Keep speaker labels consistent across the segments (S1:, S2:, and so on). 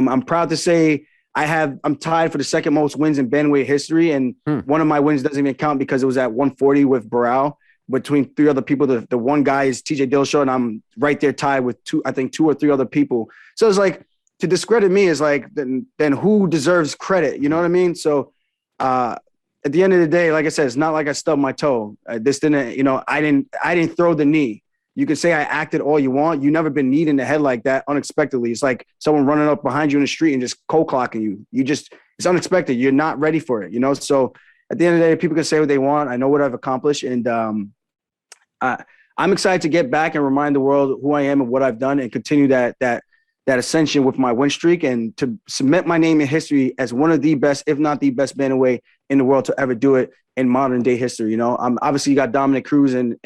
S1: I'm proud to say I'm tied for the second most wins in bantamweight history, and one of my wins doesn't even count because it was at 140 with Burrell between three other people. The one guy is TJ Dillashaw, and I'm right there tied with two or three other people. So it's like, to discredit me is like, then who deserves credit? You know what I mean? So at the end of the day, like I said, it's not like I stubbed my toe. This didn't, I didn't throw the knee. You can say I acted all you want. You never been kneed in the head like that unexpectedly. It's like someone running up behind you in the street and just cold clocking you. It's unexpected. You're not ready for it, So at the end of the day, people can say what they want. I know what I've accomplished, and I'm excited to get back and remind the world who I am and what I've done, and continue that ascension with my win streak, and to cement my name in history as one of the best, if not the best bantamweight in the world to ever do it in modern day history. Obviously you got Dominic Cruz and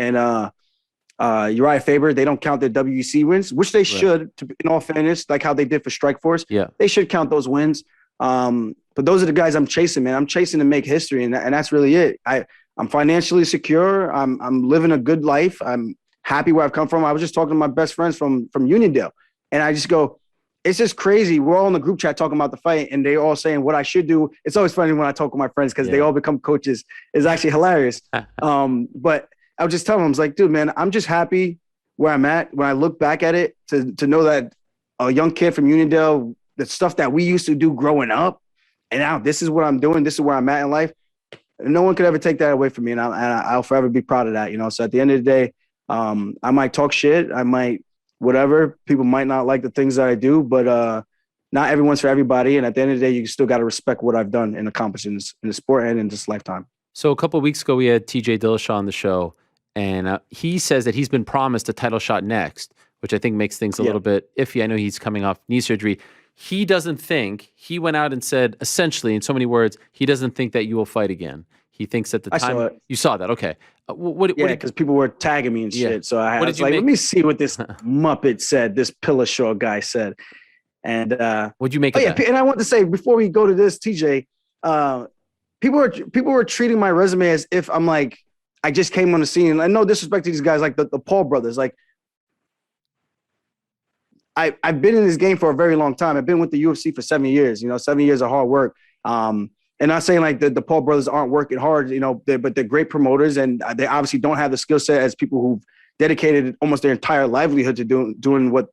S1: Uriah Faber. They don't count their WEC wins, which they should, in all fairness, like how they did for Strikeforce.
S2: Yeah,
S1: they should count those wins. But those are the guys I'm chasing, man. I'm chasing to make history, and that's really it. I'm financially secure. I'm living a good life. I'm happy where I've come from. I was just talking to my best friends from Uniondale, and I just go, it's just crazy. We're all in the group chat talking about the fight, and they all saying what I should do. It's always funny when I talk with my friends because they all become coaches. It's actually hilarious. But I was just telling them, I was like, dude, man, I'm just happy where I'm at. When I look back at it, to know that a young kid from Uniondale, the stuff that we used to do growing up, and now this is what I'm doing. This is where I'm at in life. No one could ever take that away from me, and I'll forever be proud of that. So at the end of the day, I might talk shit. I might whatever. People might not like the things that I do, but not everyone's for everybody. And at the end of the day, you still got to respect what I've done and accomplished in the sport and in this lifetime.
S2: So a couple of weeks ago, we had TJ Dillashaw on the show, and he says that he's been promised a title shot next, which I think makes things a little bit iffy. I know he's coming off knee surgery. He went out and said, essentially, in so many words, he doesn't think that you will fight again. He thinks at the time.
S1: Saw it.
S2: You saw that. Okay.
S1: Because people were tagging me and shit. So I was like, let me see what this Muppet said, this Dillashaw guy said. And
S2: what'd you make of that?
S1: And I want to say, before we go to this, TJ, people were treating my resume as if I'm like, I just came on the scene. And no disrespect to these guys, like the Paul brothers. Like, I've been in this game for a very long time. I've been with the UFC for 7 years, 7 years of hard work. And not saying like the Paul brothers aren't working hard, but they're great promoters, and they obviously don't have the skill set as people who've dedicated almost their entire livelihood to doing what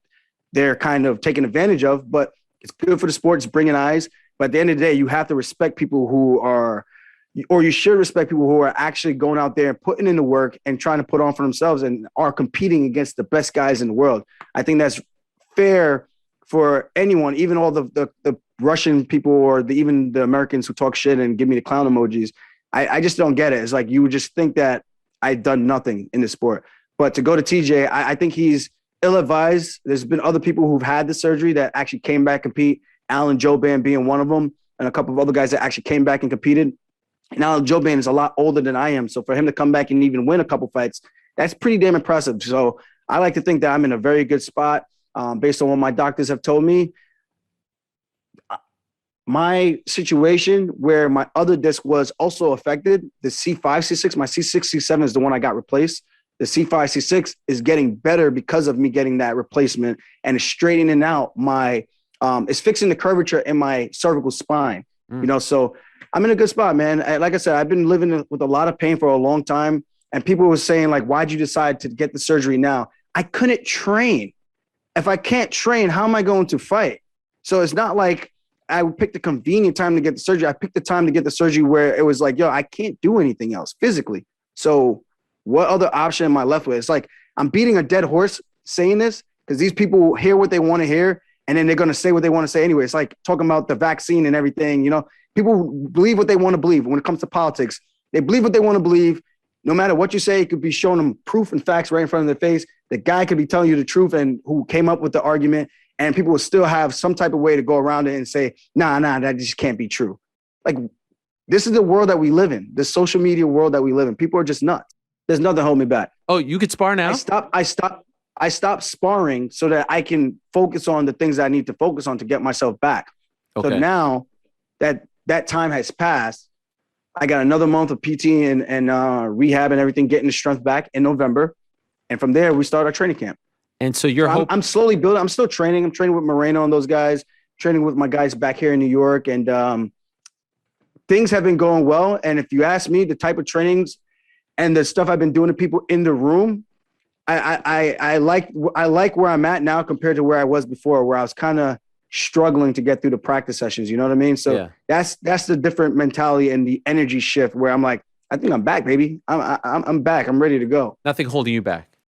S1: they're kind of taking advantage of. But it's good for the sport. It's bringing eyes. But at the end of the day, you have to respect people who are, or you should respect people who are actually going out there and putting in the work and trying to put on for themselves and are competing against the best guys in the world. I think that's fair for anyone, even all the Russian people or even the Americans who talk shit and give me the clown emojis. I just don't get it. It's like you would just think that I'd done nothing in the sport. But to go to TJ, I think he's ill-advised. There's been other people who've had the surgery that actually came back and compete. Alan Jouban being one of them, and a couple of other guys that actually came back and competed. And Alan Jouban is a lot older than I am. So for him to come back and even win a couple fights, that's pretty damn impressive. So I like to think that I'm in a very good spot based on what my doctors have told me. My situation where my other disc was also affected, the C5, C6, my C6, C7 is the one I got replaced. The C5, C6 is getting better because of me getting that replacement, and it's straightening out it's fixing the curvature in my cervical spine, so I'm in a good spot, man. Like I said, I've been living with a lot of pain for a long time, and people were saying like, why'd you decide to get the surgery now? I couldn't train. If I can't train, how am I going to fight? So it's not like I picked a convenient time to get the surgery. I picked the time to get the surgery where it was like, I can't do anything else physically. So what other option am I left with? It's like I'm beating a dead horse saying this because these people hear what they want to hear, and then they're going to say what they want to say anyway. It's like talking about the vaccine and everything. People believe what they want to believe when it comes to politics. They believe what they want to believe. No matter what you say, it could be showing them proof and facts right in front of their face. The guy could be telling you the truth and who came up with the argument, and people will still have some type of way to go around it and say, nah, that just can't be true. Like, this is the world that we live in, the social media world that we live in. People are just nuts. There's nothing holding me back.
S2: Oh, you could spar now?
S1: I stopped sparring so that I can focus on the things that I need to focus on to get myself back. Okay. So now that time has passed, I got another month of PT and rehab and everything, getting the strength back in November. And from there, we start our training camp.
S2: And so
S1: I'm slowly building. I'm still training. I'm training with Moreno and those guys. training with my guys back here in New York, and things have been going well. And if you ask me, the type of trainings and the stuff I've been doing to people in the room, I like where I'm at now compared to where I was before, where I was kind of struggling to get through the practice sessions. You know what I mean? So that's the different mentality and the energy shift where I'm like, I think I'm back, baby. I'm back. I'm ready to go.
S2: Nothing holding you back.